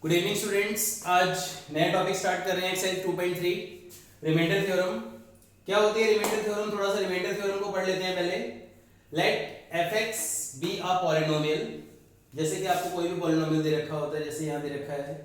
Good evening students. आज नया topic start कर रहे हैं एक्सरसाइज 2.3 रिमाइंडर थ्योरम। क्या होती है रिमाइंडर थ्योरम? थोड़ा सा रिमाइंडर थ्योरम को पढ़ लेते हैं पहले। Let F X be a polynomial, जैसे कि आपको कोई भी पॉलिनोमियल दे रखा होता है, जैसे यहाँ दे रखा है,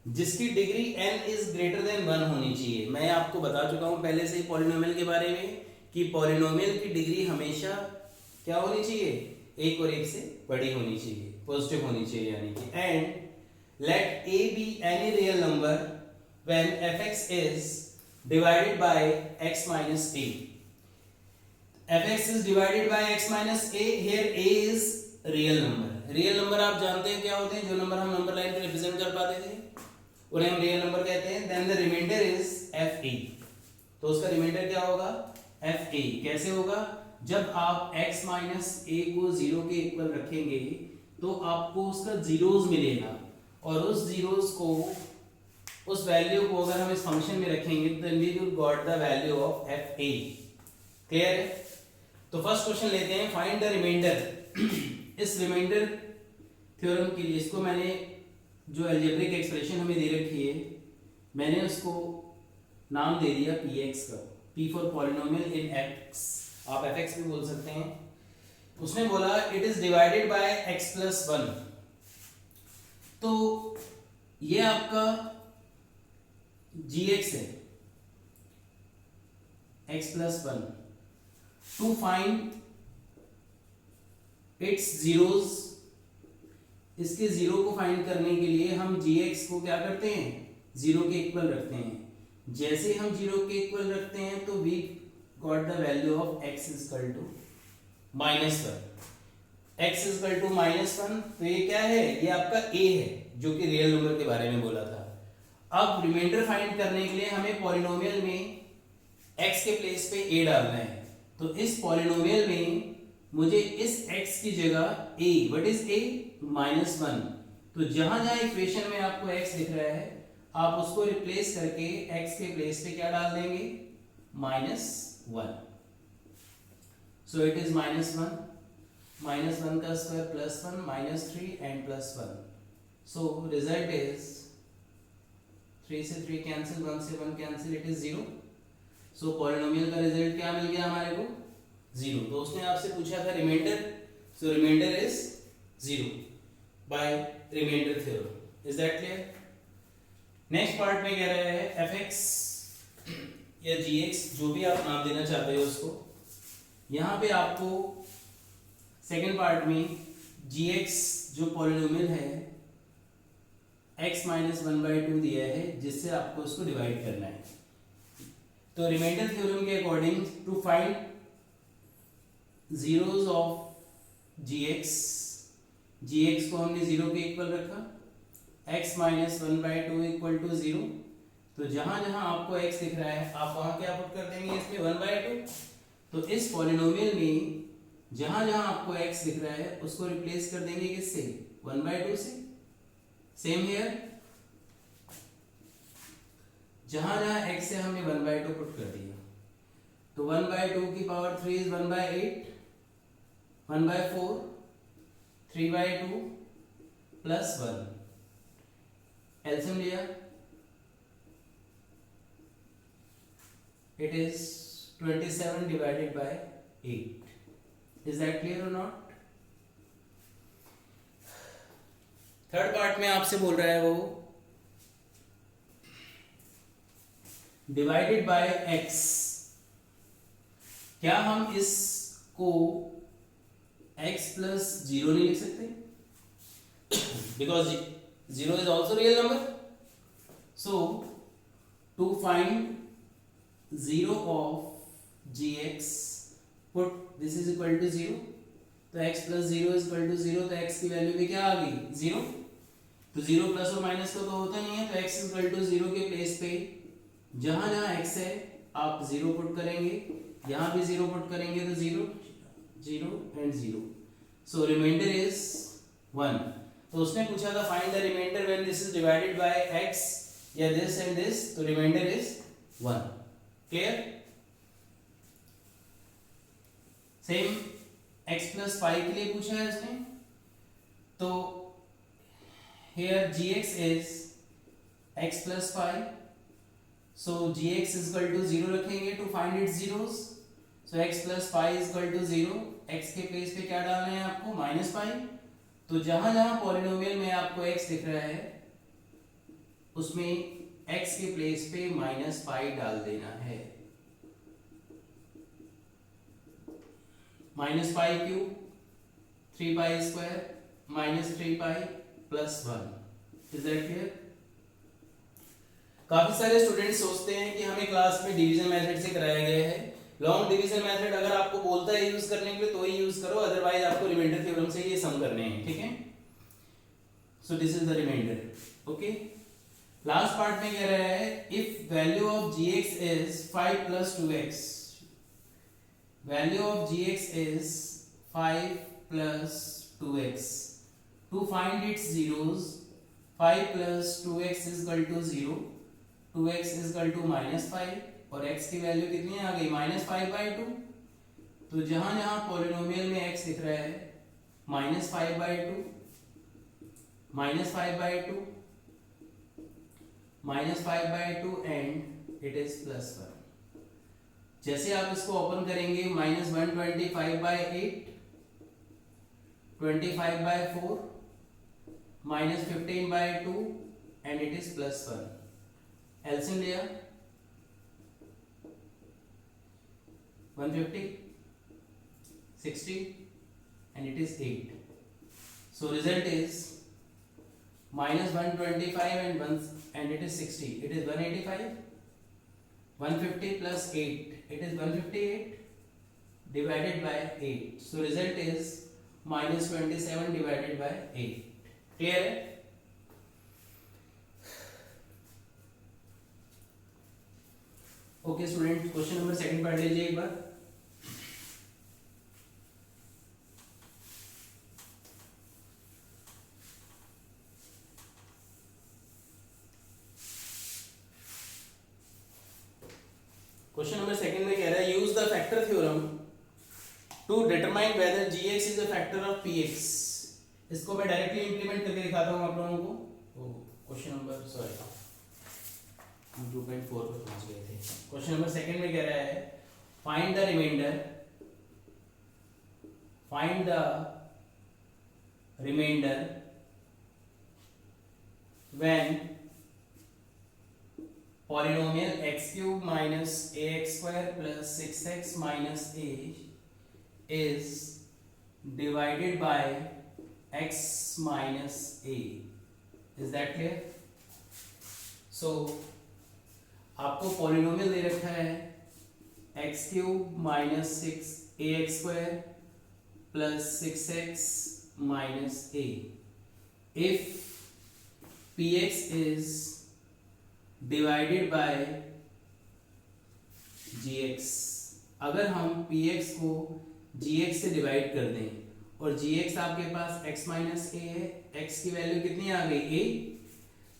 जिसकी degree n is greater than 1 होनी चाहिए। मैं आपको बता चुका हूँ पहले से ही पॉलिनोमियल के बारे में कि पॉलिनोमियल की डिग्री हमेशा क्या होनी चाहिए, एक और एक से बड़ी होनी चाहिए, पॉजिटिव होनी चाहिए, यानी कि and let a be any real number when fx is divided by x minus a. fx is divided by x minus a. Here a is real number. real number आप जानते हैं क्या होते हैं? जो नंबर हम नंबर लाइन पे represent कर पाते थे उन्हें हम रियल नंबर कहते हैं। Then the remainder is fa. तो उसका रिमाइंडर क्या होगा? fa. कैसे होगा? जब आप x माइनस a को जीरो के इक्वल रखेंगे तो आपको उसका जीरोज मिलेगा, और उस जीरोस को, उस वैल्यू को अगर हम इस फंक्शन में रखेंगे तो we will got the value of F A. Clear है? तो फर्स्ट क्वेश्चन लेते हैं, फाइंड द रिमाइंडर। इस रिमाइंडर थ्योरम के लिए इसको मैंने जो अलजेब्रिक एक्सप्रेशन हमें दे रखी है मैंने उसको नाम दे दिया पी एक्स का, P for polynomial in X, आप एफ एक्स भी बोल सकते हैं। उसने बोला it is divided by X plus one. तो ये आपका gx है, x plus one. To find its zeros, इसके जीरो को फाइंड करने के लिए हम gx को क्या करते हैं, जीरो के इक्वल रखते हैं। जैसे हम जीरो के इक्वल रखते हैं तो we got the value of x equal to minus one. x equal to minus one, तो ये क्या है? ये आपका a है, जो कि रियल नंबर के बारे में बोला था। अब रिमाइंडर फाइंड करने के लिए हमें पॉलिनोमियल में x के प्लेस पे a डालना है। तो इस पॉलिनोमियल में मुझे इस x की जगह a, what is a? Minus one. तो जहां जहां इक्वेशन में आपको x दिख रहा है आप उसको रिप्लेस करके x के प्लेस पे क्या डाल देंगे? Minus one. So it is minus one, minus one का square plus one, minus three and plus one. So result is 3 से 3 कैंसिल, 1 से 1 cancel, it is 0। So polynomial का रिजल्ट क्या मिल गया हमारे को? 0। तो उसने आपसे पूछा था remainder, so remainder is 0 by remainder theorem. Is that clear? Next part में कह रहा है एफ एक्स या जी एक्स, जो भी आप नाम देना चाहते हो उसको। यहाँ पे आपको सेकेंड पार्ट में gx जो पॉलिनोमियल है x minus one by two दिया है, जिससे आपको उसको डिवाइड करना है। तो रिमाइंडर थ्योरम के according to find zeros of gx को हमने जीरो के इक्वल रखा, x minus one by two equal to zero. तो जहां जहां आपको x दिख रहा है आप वहां क्या पुट कर देंगे? इसमें वन बाई टू। तो इस पॉलिनोमियल में जहां जहां आपको x दिख रहा है उसको रिप्लेस कर देंगे किससे? 1/2 से। सेम हियर, जहां जहां x है हमने 1/2 पुट कर दिया। तो 1/2 की पावर 3 इज 1/8, 1/4, 3/2 प्लस 1। एलसीएम लिया, it is 27 divided by 8। Is that clear or not? Third part में आपसे बोल रहा है वो डिवाइडेड बाय x। क्या हम इसको x प्लस जीरो नहीं लिख सकते? Because zero is also real number. So to find zero of gx, put this is equal to zero. तो x plus zero is equal to zero, तो x की value भी क्या आ गई? जीरो। तो जीरो प्लस और माइनस को तो होता नहीं है, तो x is equal to zero के प्लेस पे जहां जहां x है आप जीरो पुट करेंगे, यहां भी जीरो पुट करेंगे, तो zero zero and zero. So remainder is one. तो उसने पूछा था find the remainder when this is divided by x या दिस एंड दिस, तो remainder is one. Clear? Same x plus five के लिए पूछा है इसने। तो here gx is x plus phi, so gx is equal to 0 रखेंगे to find its zeros, so x plus phi is equal to 0, x के place पे क्या डालना है आपको माइनस पाई, तो जहां जहां पॉलिनोमियल में आपको x दिख रहा है उसमें x के प्लेस पे माइनस पाई डाल देना है, minus pi cube 3 pi square minus 3 pi plus 1, is that clear. काफी सारे स्टूडेंट्स सोचते हैं कि हमें क्लास में डिवीजन मेथड से कराया गया है, लॉन्ग डिवीजन मेथड अगर आपको बोलता है यूज करने के लिए तो ही यूज करो, अदरवाइज आपको रिमाइंडर थ्योरम से ये सम करने हैं, ठीक है। So this is the remainder, okay. Last part में कह रहा है if value of gx is 5 plus 2x, value of gx is 5 plus 2x, to find its zeros 5 plus 2x is equal to 0, 2x is equal to minus 5 और x की value कितनी आ गई -5/2, तो जहां जहां पॉलिनोमियल में x दिख रहा है -5/2 -5/2 -5/2 एंड इट इज +1। जैसे आप इसको ओपन करेंगे -125/8 25/4 -15/2 and it is +1, LCM लिया 150 60 and it is 8, so result is -125 and it is 60, it is 185, 150 plus 8 it is 158 divided by 8, so result is -27 divided by 8, clear है। Okay student, question number second पढ़ लीजिए एक बार। Question number second में कह रहा है use the factor theorem to determine whether gx is a factor of px। इसको मैं डायरेक्टली इंप्लीमेंट करके दिखाता हूं आप लोगों को। क्वेश्चन नंबर सॉरी हम 2.4 पर पहुंच गए थे। क्वेश्चन नंबर सेकंड में कह रहा है find the remainder when polynomial x cube minus ax square plus 6x minus a is divided by x minus a, is that clear? So आपको पॉलिनोमियल दे रखा है x cube minus 6ax square plus 6x minus a, if px is divided by gx, अगर हम px को gx से divide कर दें और gx आपके पास x माइनस a है, x की वैल्यू कितनी आ गई a,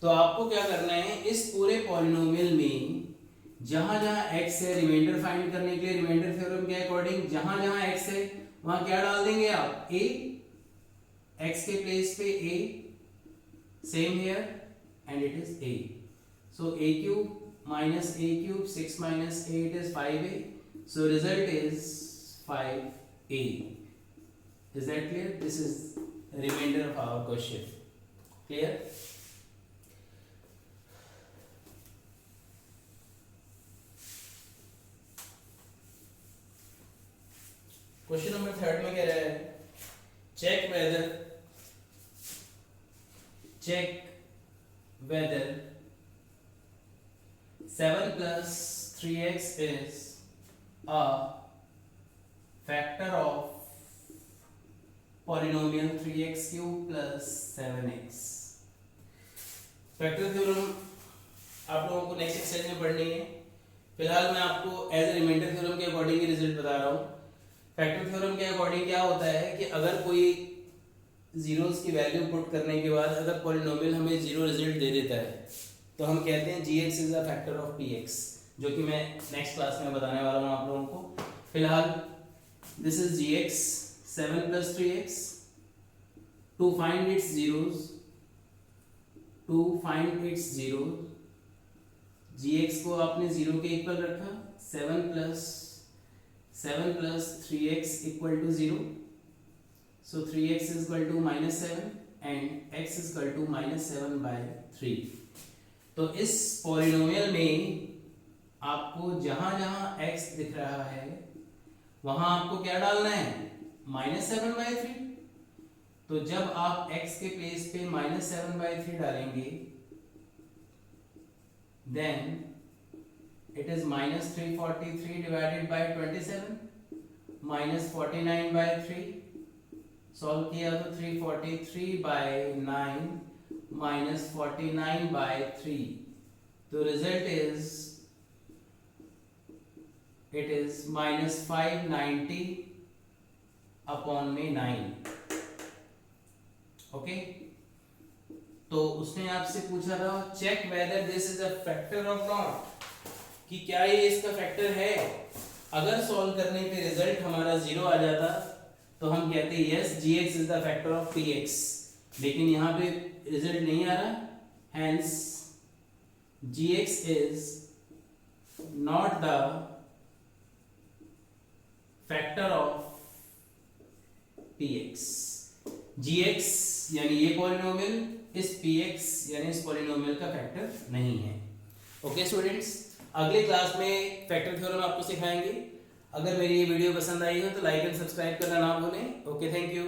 तो आपको क्या करना है इस पूरे पॉलिनोमियल में जहां जहां x है रिमाइंडर फाइंड करने के लिए रिमाइंडर थ्योरम के अकॉर्डिंग जहां जहां x है वहां क्या डाल देंगे आप a, x के प्लेस पे a, same here and it is a, so a cube minus a cube 6 minus 8 is 5a, so result is 5a, is that clear? This is the remainder of our question, clear? Question number third में कह रहा है check whether 7 plus 3x is a factor of polynomial 3x cube plus 7x। Factor theorem आप लोगों को next exercise में पढ़नी है, फिलहाल मैं आपको एज ए रिमाइंडर थ्योरम के अकॉर्डिंग ही रिजल्ट बता रहा हूँ। फैक्टर थ्योरम के अकॉर्डिंग क्या होता है कि अगर कोई जीरोस की वैल्यू पुट करने के बाद अगर पॉलिनोमियल हमें जीरो रिजल्ट दे देता है तो हम कहते हैं gx is a factor of px, जो कि मैं नेक्स्ट क्लास में बताने वाला हूँ आप लोगों को। फिलहाल this is gx 7 plus 3x, to find its zeros to find its zero, gx को आपने जीरो के इक्वल रखा, 7 plus 3x equal to zero, so 3x is equal to -7 and x is equal to -7/3। तो इस polynomial में आपको जहां जहां x दिख रहा है वहां आपको क्या डालना है, -7/3। तो जब आप x के प्लेस पे -7/3 डालेंगे then it is -343 divided by 27 -49/3। Solve किया तो 343/9 -49/3। तो result is it is -590 upon में 9। ओके, तो उसने आपसे पूछा था check whether this is a factor of not, कि क्या ये इसका फैक्टर है। अगर सॉल्व करने पे रिजल्ट हमारा 0 आ जाता तो हम कहते yes gx is the factor of px, लेकिन यहाँ पे रिजल्ट नहीं आ रहा, hence gx is not the factor of px। gx यानी ये पॉलिनोमियल इस px यानी इस पॉलिनोमियल का फैक्टर नहीं है। ओके स्टूडेंट्स, अगले क्लास में फैक्टर थ्योरम आपको सिखाएंगे। अगर मेरी ये वीडियो पसंद आई हो तो लाइक एंड सब्सक्राइब करना ना भूलें। Okay, thank you.